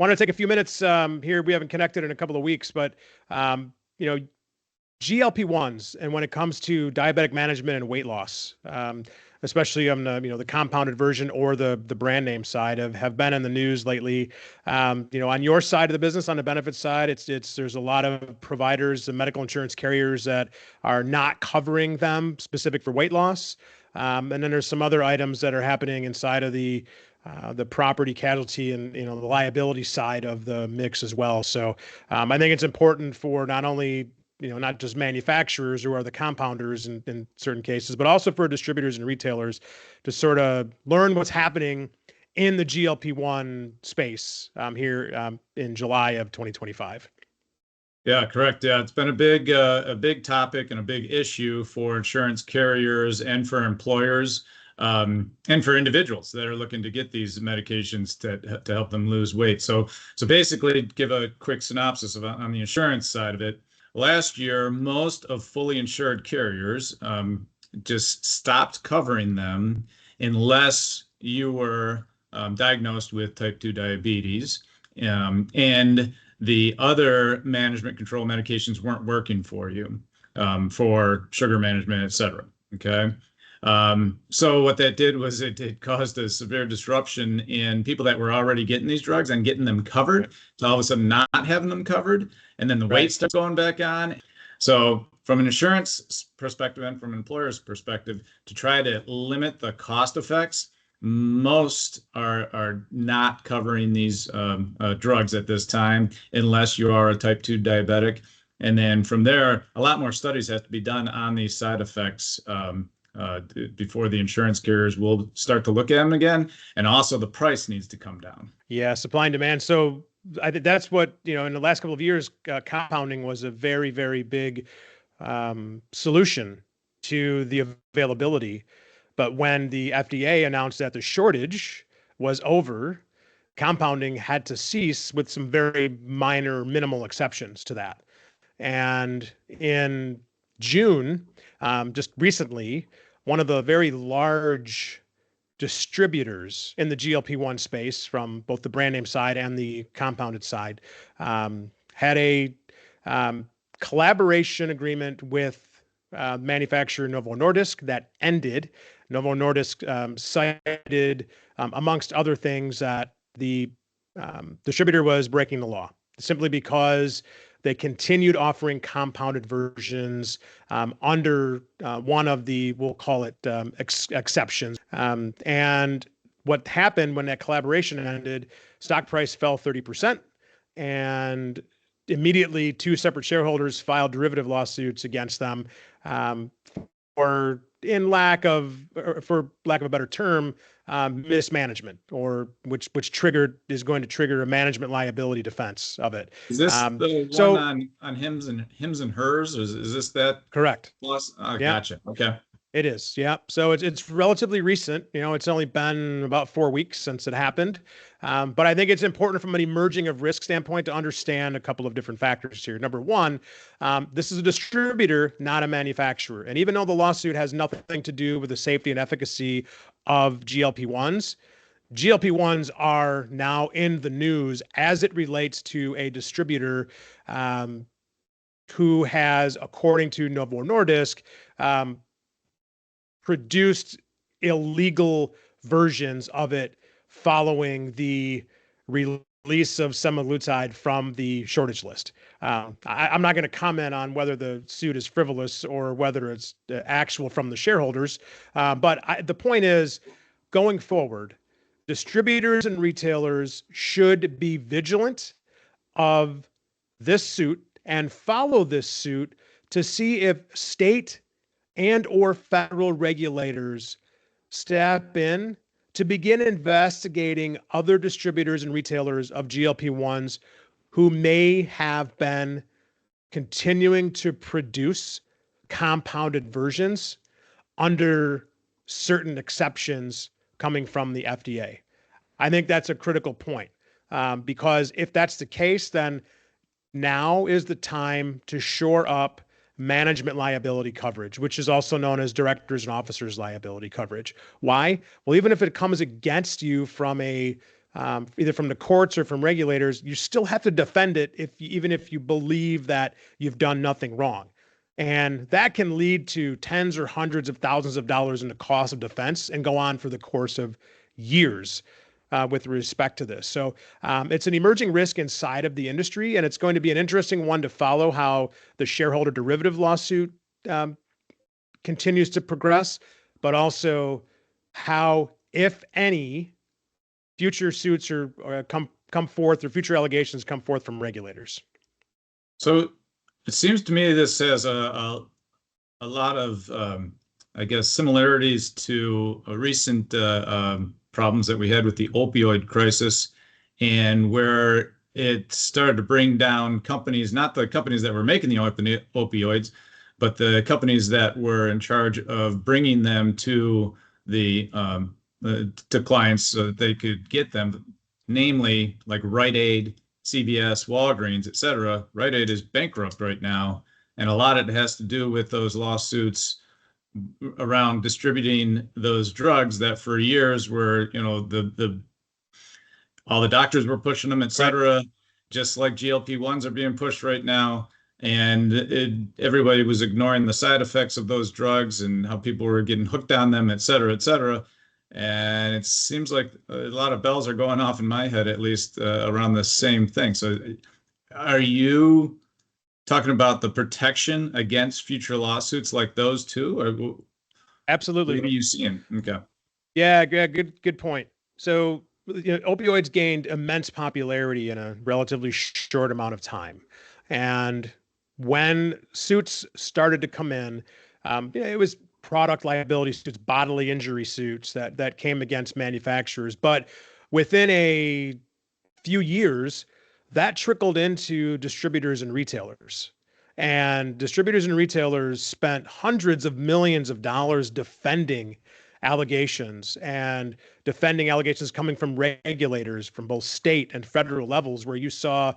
Want to take a few minutes here. We haven't connected in a couple of weeks, but you know, GLP-1s, and when it comes to diabetic management and weight loss, especially on the compounded version or the brand name side, have been in the news lately. On your side of the business, on the benefits side, there's a lot of providers and medical insurance carriers that are not covering them specific for weight loss. And then there's some other items that are happening inside of the property casualty and the liability side of the mix as well. So I think it's important for not only not just manufacturers who are the compounders in certain cases, but also for distributors and retailers to sort of learn what's happening in the GLP-1 space here in July of 2025. Yeah, correct. Yeah, it's been a big topic and a big issue for insurance carriers and for employers, and for individuals that are looking to get these medications to help them lose weight. So basically, give a quick synopsis on the insurance side of it. Last year, most of fully insured carriers just stopped covering them unless you were diagnosed with type 2 diabetes, and the other management control medications weren't working for you, for sugar management, et cetera. Okay. So what that did was it caused a severe disruption in people that were already getting these drugs and getting them covered to all of a sudden not having them covered. And then the weight starts going back on. So from an insurance perspective and from an employer's perspective, to try to limit the cost effects, most are not covering these drugs at this time unless you are a type 2 diabetic. And then from there, a lot more studies have to be done on these side effects before the insurance carriers will start to look at them again. And also the price needs to come down. Yeah, supply and demand. So I think that's what, in the last couple of years, compounding was a very, very big solution to the availability. But when the FDA announced that the shortage was over, compounding had to cease with some very minor, minimal exceptions to that. And in June, just recently, one of the very large distributors in the GLP-1 space from both the brand name side and the compounded side had a collaboration agreement with manufacturer Novo Nordisk that ended. Novo Nordisk cited, amongst other things, that the distributor was breaking the law simply because they continued offering compounded versions under one of the, we'll call it exceptions. And what happened when that collaboration ended, stock price fell 30%. And immediately, two separate shareholders filed derivative lawsuits against them for lack of a better term, mismanagement, or which is going to trigger a management liability defense of it. Is this the one on hims and hers? Is this that? Correct. Plus, Yeah. Gotcha. Okay. It is, yeah. So it's relatively recent. It's only been about 4 weeks since it happened. But I think it's important from an emerging of risk standpoint to understand a couple of different factors here. Number one, this is a distributor, not a manufacturer. And even though the lawsuit has nothing to do with the safety and efficacy of GLP-1s, GLP-1s are now in the news as it relates to a distributor who has, according to Novo Nordisk, produced illegal versions of it following the release of semaglutide from the shortage list. I'm not going to comment on whether the suit is frivolous or whether it's actual from the shareholders. But the point is, going forward, distributors and retailers should be vigilant of this suit and follow this suit to see if state and or federal regulators step in to begin investigating other distributors and retailers of GLP-1s who may have been continuing to produce compounded versions under certain exceptions coming from the FDA. I think that's a critical point, because if that's the case, then now is the time to shore up management liability coverage, which is also known as directors and officers liability coverage. Why? Well, even if it comes against you from a either from the courts or from regulators, you still have to defend it even if you believe that you've done nothing wrong. And that can lead to tens or hundreds of thousands of dollars in the cost of defense and go on for the course of years with respect to this. So it's an emerging risk inside of the industry, and it's going to be an interesting one to follow how the shareholder derivative lawsuit continues to progress, but also how, if any, future suits come forth or future allegations come forth from regulators. So it seems to me this has a lot of, I guess, similarities to a recent problems that we had with the opioid crisis, and where it started to bring down companies, not the companies that were making the opioids, but the companies that were in charge of bringing them to the to clients so that they could get them, namely like Rite Aid, CVS, Walgreens, et cetera. Rite Aid is bankrupt right now, and a lot of it has to do with those lawsuits around distributing those drugs that for years were, the all the doctors were pushing them, et cetera. Right. Just like GLP-1s are being pushed right now. And everybody was ignoring the side effects of those drugs and how people were getting hooked on them, et cetera, et cetera. And it seems like a lot of bells are going off in my head, at least around the same thing. So are you talking about the protection against future lawsuits like those too? Or absolutely. What are you seeing? Okay. Yeah, good point. So opioids gained immense popularity in a relatively short amount of time. And when suits started to come in, it was product liability suits, bodily injury suits that came against manufacturers. But within a few years, that trickled into distributors and retailers. And distributors and retailers spent hundreds of millions of dollars defending allegations coming from regulators from both state and federal levels, where you saw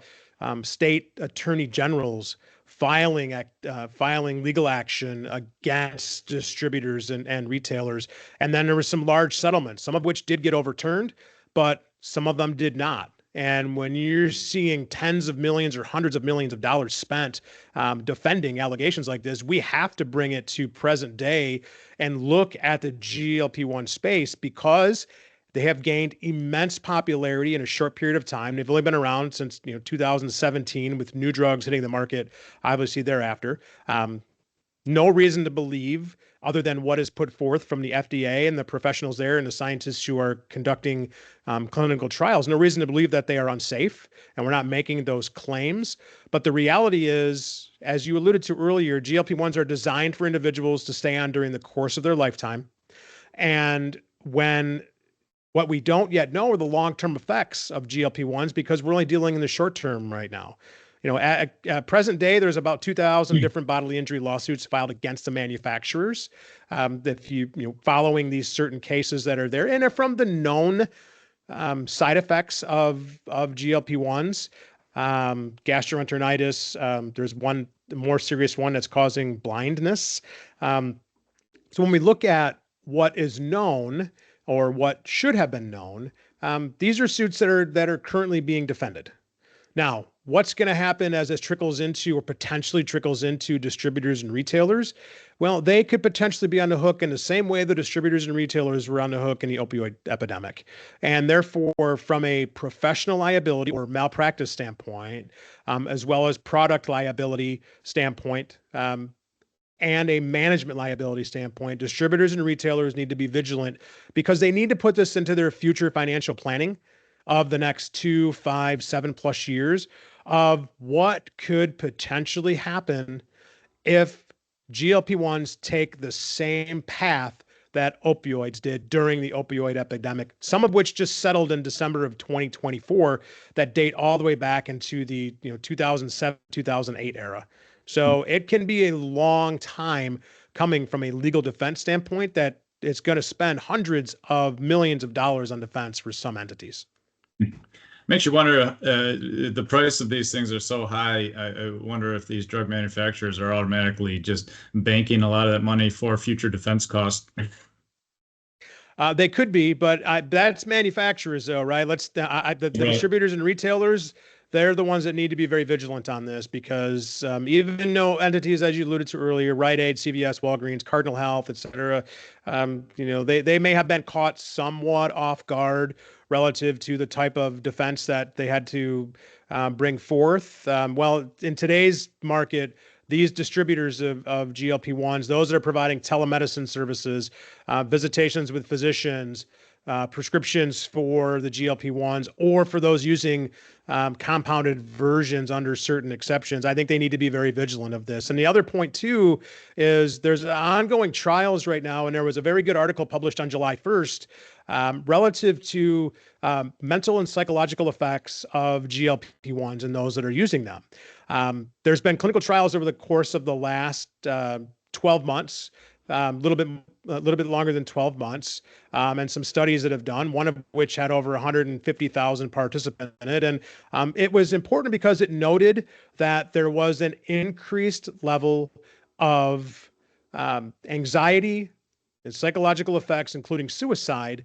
state attorney generals filing legal action against distributors and retailers. And then there was some large settlements, some of which did get overturned, but some of them did not. And when you're seeing tens of millions or hundreds of millions of dollars spent defending allegations like this, we have to bring it to present day and look at the GLP-1 space, because they have gained immense popularity in a short period of time. They've only been around since 2017, with new drugs hitting the market, obviously thereafter. No reason to believe, other than what is put forth from the FDA and the professionals there and the scientists who are conducting clinical trials, no reason to believe that they are unsafe, and we're not making those claims. But the reality is, as you alluded to earlier, GLP-1s are designed for individuals to stay on during the course of their lifetime. And what we don't yet know are the long-term effects of GLP-1s, because we're only dealing in the short term right now. At present day, there's about 2,000 different bodily injury lawsuits filed against the manufacturers. If following these certain cases that are there, and are from the known side effects of GLP-1s, gastroenteritis. There's one more serious one that's causing blindness. So when we look at what is known, or what should have been known, these are suits that are currently being defended. Now, what's going to happen as this trickles into, or potentially trickles into, distributors and retailers? Well, they could potentially be on the hook in the same way the distributors and retailers were on the hook in the opioid epidemic. And therefore, from a professional liability or malpractice standpoint, as well as product liability standpoint, and a management liability standpoint, distributors and retailers need to be vigilant, because they need to put this into their future financial planning of the next 2, 5, 7+ years, of what could potentially happen if GLP-1s take the same path that opioids did during the opioid epidemic, some of which just settled in December of 2024, that date all the way back into the 2007, 2008 era. So it can be a long time coming from a legal defense standpoint, that it's going to spend hundreds of millions of dollars on defense for some entities. Makes you wonder, the price of these things are so high. I wonder if these drug manufacturers are automatically just banking a lot of that money for future defense costs. They could be, but that's manufacturers, though, right? The Right. distributors and retailers, they're the ones that need to be very vigilant on this because even though entities, as you alluded to earlier, Rite Aid, CVS, Walgreens, Cardinal Health, et cetera, they may have been caught somewhat off guard relative to the type of defense that they had to bring forth. Well, in today's market, these distributors of GLP-1s, those that are providing telemedicine services, visitations with physicians, prescriptions for the GLP-1s, or for those using compounded versions under certain exceptions. I think they need to be very vigilant of this. And the other point, too, is there's ongoing trials right now, and there was a very good article published on July 1st relative to mental and psychological effects of GLP-1s and those that are using them. There's been clinical trials over the course of the last 12 months, a little bit longer than 12 months, and some studies that have done, one of which had over 150,000 participants in it. And it was important because it noted that there was an increased level of anxiety and psychological effects, including suicide,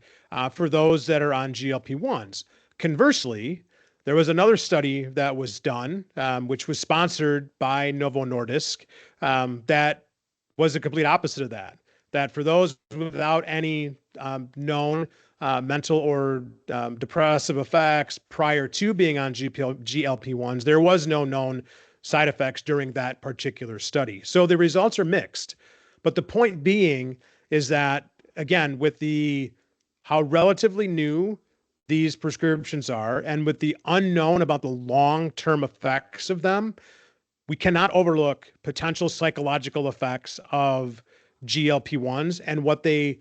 for those that are on GLP-1s. Conversely, there was another study that was done, which was sponsored by Novo Nordisk, that was the complete opposite of that. That for those without any known mental or depressive effects prior to being on GLP-1s, there was no known side effects during that particular study. So the results are mixed. But the point being is that, again, with how relatively new these prescriptions are, and with the unknown about the long-term effects of them, we cannot overlook potential psychological effects of GLP-1s and what they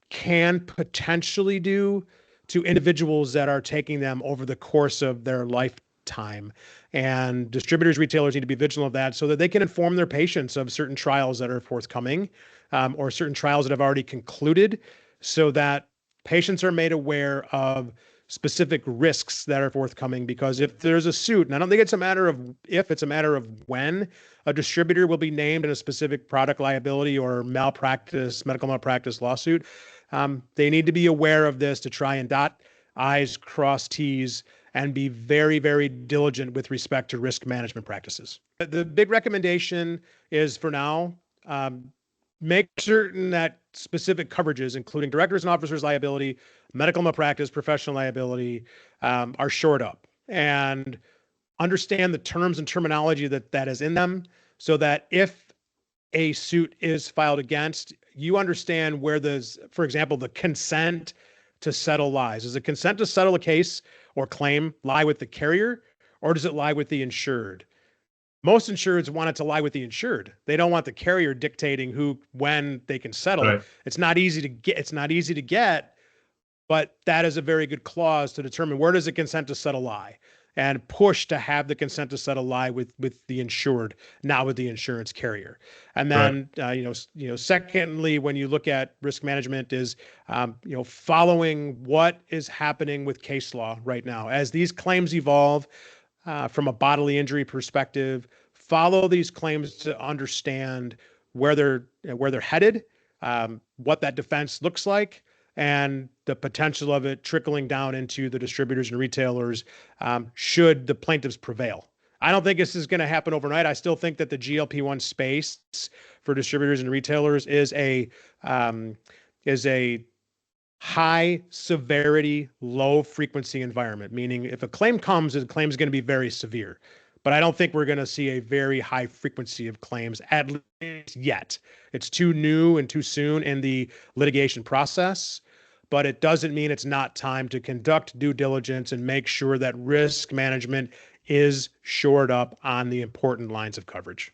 can potentially do to individuals that are taking them over the course of their lifetime. And distributors, retailers need to be vigilant of that so that they can inform their patients of certain trials that are forthcoming, or certain trials that have already concluded, so that patients are made aware of specific risks that are forthcoming. Because if there's a suit, and I don't think it's a matter of if, it's a matter of when a distributor will be named in a specific product liability or medical malpractice lawsuit, they need to be aware of this to try and dot I's, cross T's, and be very, very diligent with respect to risk management practices. The big recommendation is, for now, make certain that specific coverages, including directors and officers liability, medical malpractice, professional liability, are shored up, and understand the terms and terminology that is in them, so that if a suit is filed against, you understand where for example, the consent to settle lies. Does the consent to settle a case or claim lie with the carrier, or does it lie with the insured? Most insureds want it to lie with the insured. They don't want the carrier dictating when they can settle. Right. It's not easy to get, but that is a very good clause to determine where does the consent to settle lie, and push to have the consent to settle lie with the insured, not with the insurance carrier. And then, secondly, when you look at risk management, is following what is happening with case law right now as these claims evolve. From a bodily injury perspective, follow these claims to understand where they're headed, what that defense looks like, and the potential of it trickling down into the distributors and retailers, should the plaintiffs prevail. I don't think this is going to happen overnight. I still think that the GLP-1 space for distributors and retailers is a high severity, low frequency environment, meaning if a claim comes, the claim is going to be very severe. But I don't think we're going to see a very high frequency of claims, at least yet. It's too new and too soon in the litigation process, but it doesn't mean it's not time to conduct due diligence and make sure that risk management is shored up on the important lines of coverage.